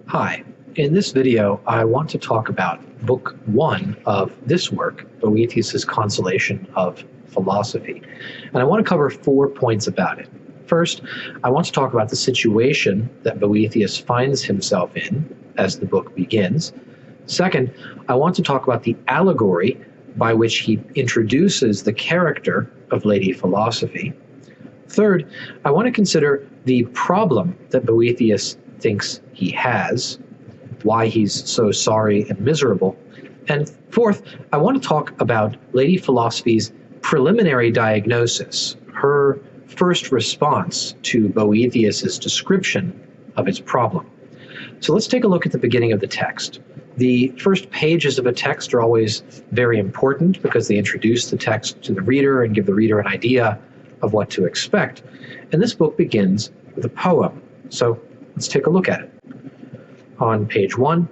Hi, in this video I want to talk about Book 1 of this work, Boethius Consolation of Philosophy. And I want to cover 4 points about it. First, I want to talk about the situation that Boethius finds himself in as the book begins. Second, I want to talk about the allegory by which he introduces the character of Lady Philosophy. Third, I want to consider the problem that Boethius thinks he has, why he's so sorry and miserable. And fourth, I want to talk about Lady Philosophy's preliminary diagnosis, her first response to Boethius's description of its problem. So let's take a look at the beginning of the text. The first pages of a text are always very important because they introduce the text to the reader and give the reader an idea of what to expect. And this book begins with a poem. So let's take a look at it. On page 1,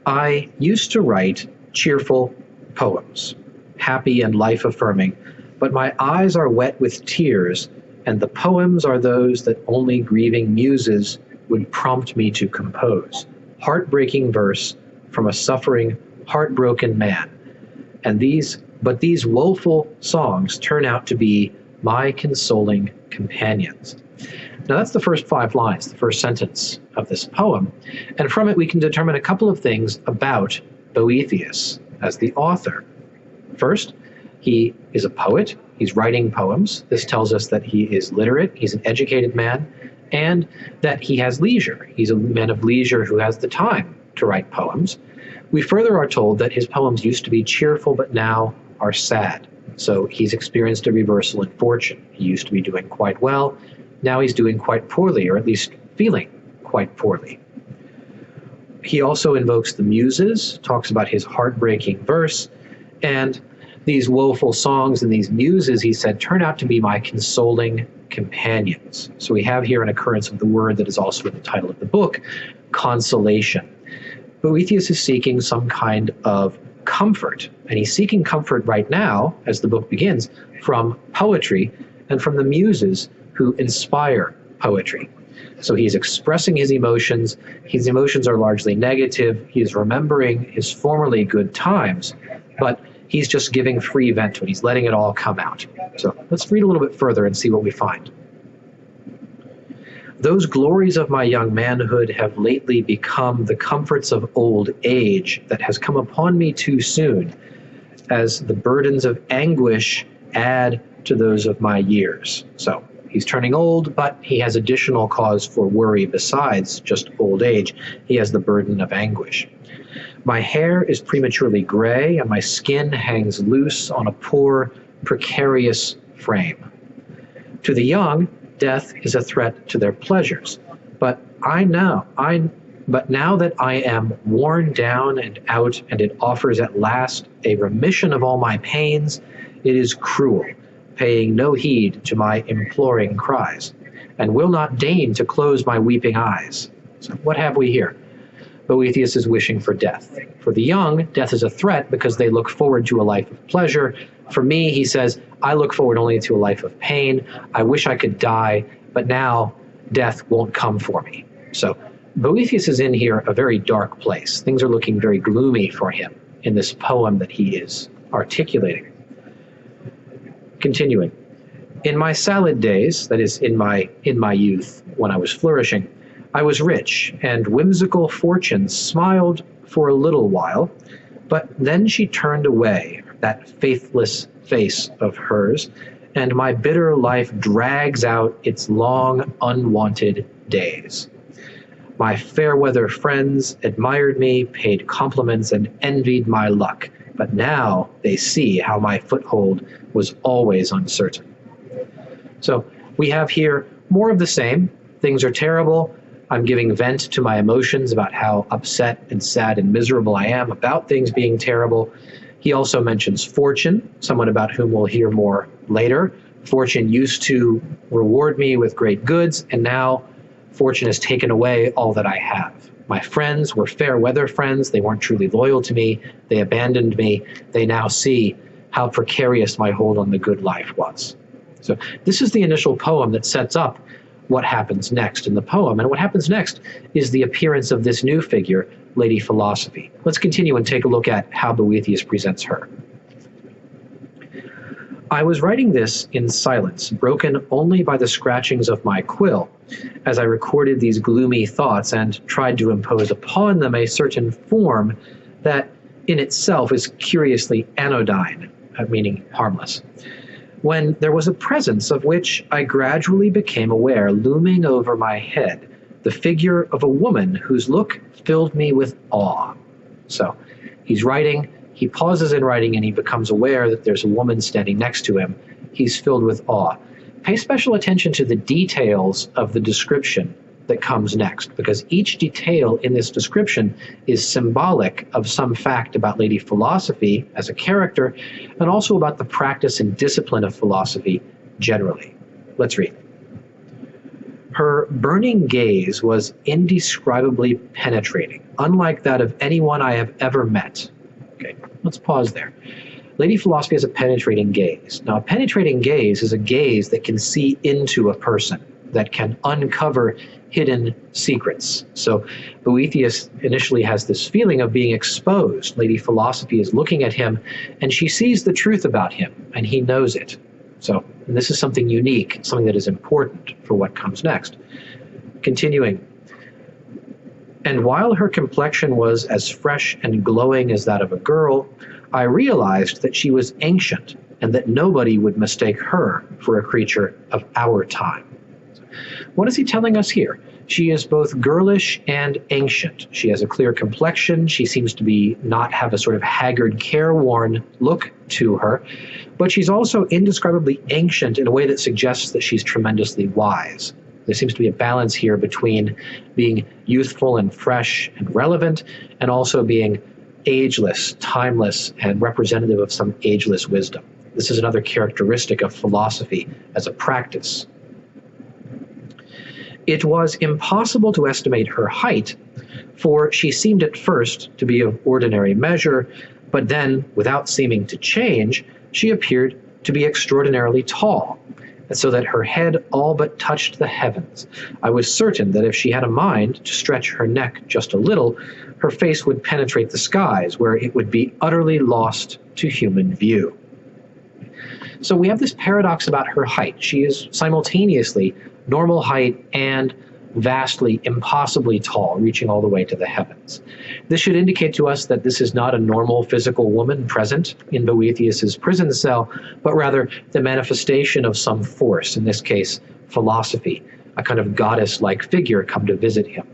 I used to write cheerful poems, happy and life-affirming, but my eyes are wet with tears, and the poems are those that only grieving muses would prompt me to compose. Heartbreaking verse from a suffering, heartbroken man. But these woeful songs turn out to be my consoling companions. Now that's the first 5 lines, the first sentence of this poem, and from it we can determine a couple of things about Boethius as the author. First, he is a poet, he's writing poems. This tells us that he is literate, he's an educated man, and that he has leisure. He's a man of leisure who has the time to write poems. We further are told that his poems used to be cheerful but now are sad. So he's experienced a reversal in fortune. He used to be doing quite well. Now he's doing quite poorly, or at least feeling quite poorly. He also invokes the muses, talks about his heartbreaking verse, and these woeful songs and these muses, he said, turn out to be my consoling companions. So we have here an occurrence of the word that is also in the title of the book, consolation. Boethius is seeking some kind of comfort, and he's seeking comfort right now, as the book begins, from poetry and from the muses who inspire poetry. So he's expressing his emotions. His emotions are largely negative. He is remembering his formerly good times, but he's just giving free vent to it. He's letting it all come out. So let's read a little bit further and see what we find. Those glories of my young manhood have lately become the comforts of old age that has come upon me too soon, as the burdens of anguish add to those of my years. So he's turning old, but he has additional cause for worry besides just old age. He has the burden of anguish. My hair is prematurely gray, and my skin hangs loose on a poor, precarious frame. To the young, death is a threat to their pleasures. But now that I am worn down and out, and it offers at last a remission of all my pains, it is cruel, paying no heed to my imploring cries, and will not deign to close my weeping eyes. So what have we here? Boethius is wishing for death. For the young, death is a threat because they look forward to a life of pleasure. For me, he says, I look forward only to a life of pain. I wish I could die, but now death won't come for me. So Boethius is in here a very dark place. Things are looking very gloomy for him in this poem that he is articulating. Continuing. In my salad days, that is in my youth, when I was flourishing, I was rich, and whimsical fortune smiled for a little while, but then she turned away, that faithless face of hers, and my bitter life drags out its long, unwanted days. My fair-weather friends admired me, paid compliments, and envied my luck, but now they see how my foothold was always uncertain. So we have here more of the same. Things are terrible. I'm giving vent to my emotions about how upset and sad and miserable I am about things being terrible. He also mentions fortune, someone about whom we'll hear more later. Fortune used to reward me with great goods, and now fortune has taken away all that I have. My friends were fair weather friends. They weren't truly loyal to me. They abandoned me. They now see how precarious my hold on the good life was. So this is the initial poem that sets up what happens next in the poem. And what happens next is the appearance of this new figure, Lady Philosophy. Let's continue and take a look at how Boethius presents her. I was writing this in silence, broken only by the scratchings of my quill, as I recorded these gloomy thoughts and tried to impose upon them a certain form that in itself is curiously anodyne, meaning harmless, when there was a presence of which I gradually became aware, looming over my head, the figure of a woman whose look filled me with awe. So he's writing, he pauses in writing, and he becomes aware that there's a woman standing next to him. He's filled with awe. Pay special attention to the details of the description that comes next, because each detail in this description is symbolic of some fact about Lady Philosophy as a character, and also about the practice and discipline of philosophy generally. Let's read. Her burning gaze was indescribably penetrating, unlike that of anyone I have ever met. Okay, let's pause there. Lady Philosophy has a penetrating gaze. Now, a penetrating gaze is a gaze that can see into a person, that can uncover hidden secrets. So Boethius initially has this feeling of being exposed. Lady Philosophy is looking at him, and she sees the truth about him, and he knows it. So this is something unique, something that is important for what comes next. Continuing. And while her complexion was as fresh and glowing as that of a girl, I realized that she was ancient, and that nobody would mistake her for a creature of our time. What is he telling us here? She is both girlish and ancient. She has a clear complexion. She seems to not have a sort of haggard, careworn look to her, but she's also indescribably ancient in a way that suggests that she's tremendously wise. There seems to be a balance here between being youthful and fresh and relevant, and also being ageless, timeless, and representative of some ageless wisdom. This is another characteristic of philosophy as a practice. It was impossible to estimate her height, for she seemed at first to be of ordinary measure, but then, without seeming to change, she appeared to be extraordinarily tall, and so that her head all but touched the heavens. I was certain that if she had a mind to stretch her neck just a little, her face would penetrate the skies, where it would be utterly lost to human view. So we have this paradox about her height. She is simultaneously normal height and vastly, impossibly tall, reaching all the way to the heavens. This should indicate to us that this is not a normal physical woman present in Boethius's prison cell, but rather the manifestation of some force, in this case, philosophy, a kind of goddess-like figure come to visit him.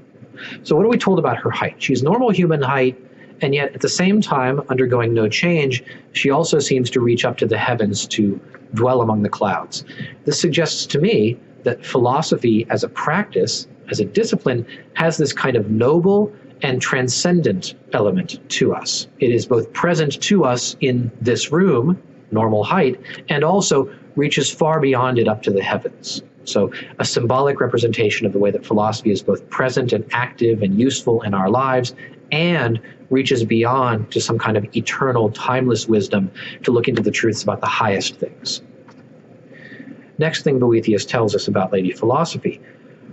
So what are we told about her height? She's normal human height, and yet at the same time, undergoing no change, she also seems to reach up to the heavens to dwell among the clouds. This suggests to me that philosophy as a practice, as a discipline, has this kind of noble and transcendent element to us. It is both present to us in this room, normal height, and also reaches far beyond it up to the heavens. So a symbolic representation of the way that philosophy is both present and active and useful in our lives, and reaches beyond to some kind of eternal, timeless wisdom to look into the truths about the highest things. Next thing Boethius tells us about Lady Philosophy.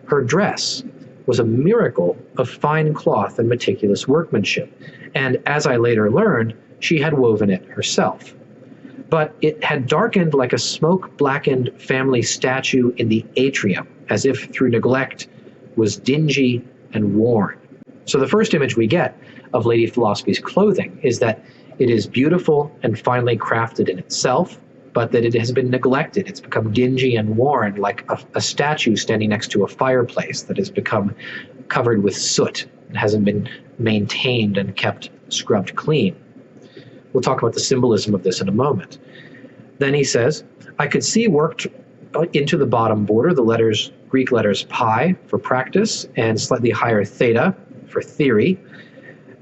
Her dress was a miracle of fine cloth and meticulous workmanship, and as I later learned, she had woven it herself. But it had darkened like a smoke-blackened family statue in the atrium, as if through neglect was dingy and worn. So the first image we get of Lady Philosophy's clothing is that it is beautiful and finely crafted in itself, but that it has been neglected. It's become dingy and worn, like a statue standing next to a fireplace that has become covered with soot. It hasn't been maintained and kept scrubbed clean. We'll talk about the symbolism of this in a moment. Then he says, I could see worked into the bottom border the letters, Greek letters pi for practice and slightly higher theta for theory,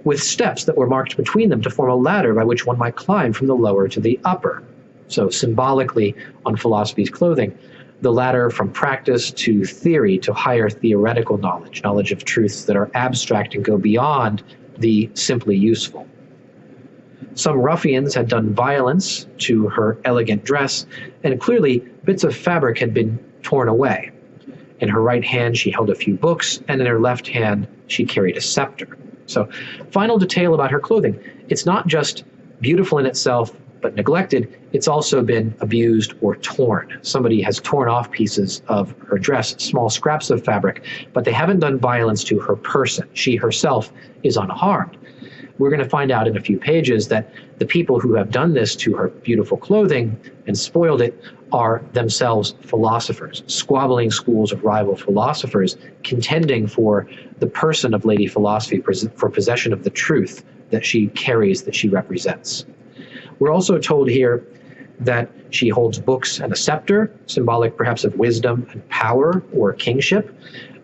with steps that were marked between them to form a ladder by which one might climb from the lower to the upper. So symbolically, on philosophy's clothing, the ladder from practice to theory to higher theoretical knowledge, knowledge of truths that are abstract and go beyond the simply useful. Some ruffians had done violence to her elegant dress, and clearly bits of fabric had been torn away. In her right hand, she held a few books, and in her left hand, she carried a scepter. So, final detail about her clothing. It's not just beautiful in itself, but neglected. It's also been abused or torn. Somebody has torn off pieces of her dress, small scraps of fabric, but they haven't done violence to her person. She herself is unharmed. We're going to find out in a few pages that the people who have done this to her beautiful clothing and spoiled it are themselves philosophers, squabbling schools of rival philosophers, contending for the person of Lady Philosophy, for possession of the truth that she carries, that she represents. We're also told here that she holds books and a scepter, symbolic perhaps of wisdom and power or kingship.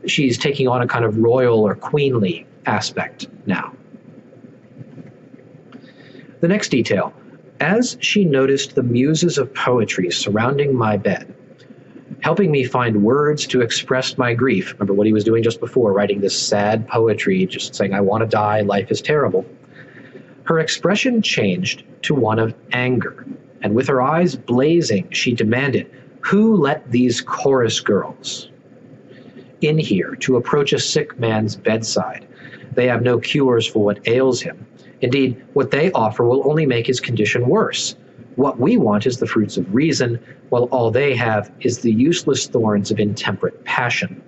She's taking on a kind of royal or queenly aspect now. The next detail. As she noticed the muses of poetry surrounding my bed, helping me find words to express my grief. Remember what he was doing just before, writing this sad poetry, just saying, I want to die, life is terrible. Her expression changed to one of anger, and with her eyes blazing, she demanded, who let these chorus girls in here to approach a sick man's bedside? They have no cures for what ails him. Indeed, what they offer will only make his condition worse. What we want is the fruits of reason, while all they have is the useless thorns of intemperate passion.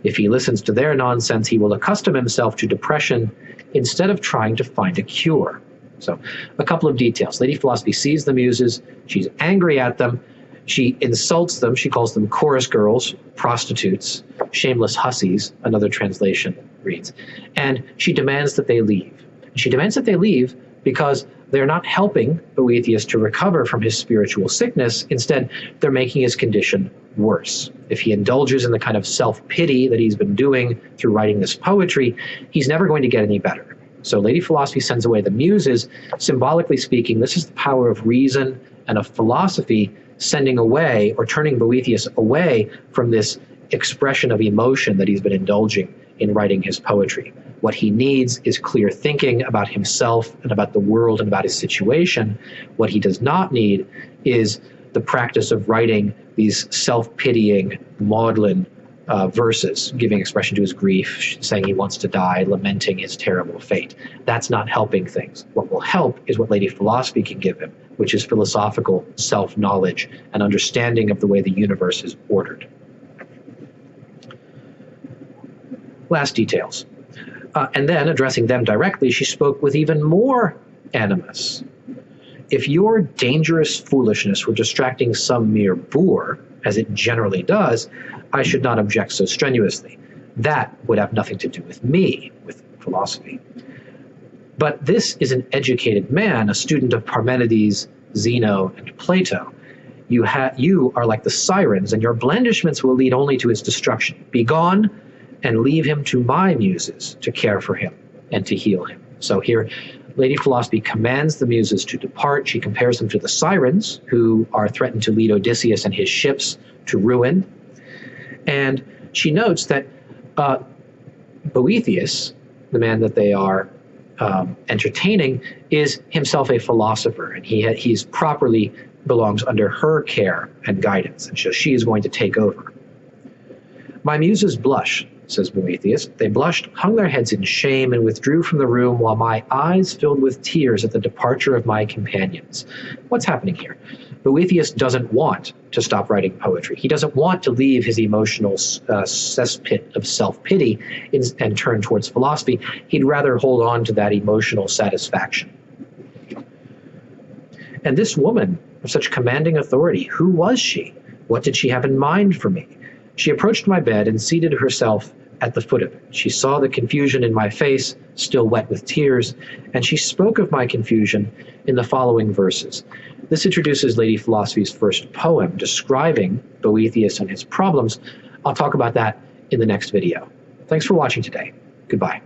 If he listens to their nonsense, he will accustom himself to depression instead of trying to find a cure. So, a couple of details. Lady Philosophy sees the muses. She's angry at them. She insults them. She calls them chorus girls, prostitutes, shameless hussies, another translation reads. And she demands that they leave. She demands that they leave because they're not helping Boethius to recover from his spiritual sickness. Instead, they're making his condition worse. If he indulges in the kind of self-pity that he's been doing through writing this poetry, he's never going to get any better. So Lady Philosophy sends away the muses. Symbolically speaking, this is the power of reason and of philosophy sending away or turning Boethius away from this expression of emotion that he's been indulging in writing his poetry. What he needs is clear thinking about himself and about the world and about his situation. What he does not need is the practice of writing these self-pitying, maudlin verses, giving expression to his grief, saying he wants to die, lamenting his terrible fate. That's not helping things. What will help is what Lady Philosophy can give him, which is philosophical self-knowledge and understanding of the way the universe is ordered. Last details. And then, addressing them directly, she spoke with even more animus. If your dangerous foolishness were distracting some mere boor, as it generally does, I should not object so strenuously. That would have nothing to do with me, with philosophy. But this is an educated man, a student of Parmenides, Zeno, and Plato. You are like the sirens, and your blandishments will lead only to his destruction. Begone, and leave him to my muses to care for him and to heal him. So here, Lady Philosophy commands the muses to depart. She compares them to the sirens, who are threatened to lead Odysseus and his ships to ruin. And she notes that Boethius, the man that they are entertaining, is himself a philosopher, and he's properly belongs under her care and guidance, and so she is going to take over. My muses blush, says Boethius. They blushed, hung their heads in shame, and withdrew from the room while my eyes filled with tears at the departure of my companions. What's happening here? Boethius doesn't want to stop writing poetry. He doesn't want to leave his emotional cesspit of self-pity and turn towards philosophy. He'd rather hold on to that emotional satisfaction. And this woman of such commanding authority, who was she? What did she have in mind for me? She approached my bed and seated herself at the foot of it. She saw the confusion in my face, still wet with tears, and she spoke of my confusion in the following verses. This introduces Lady Philosophy's first poem describing Boethius and his problems. I'll talk about that in the next video. Thanks for watching today. Goodbye.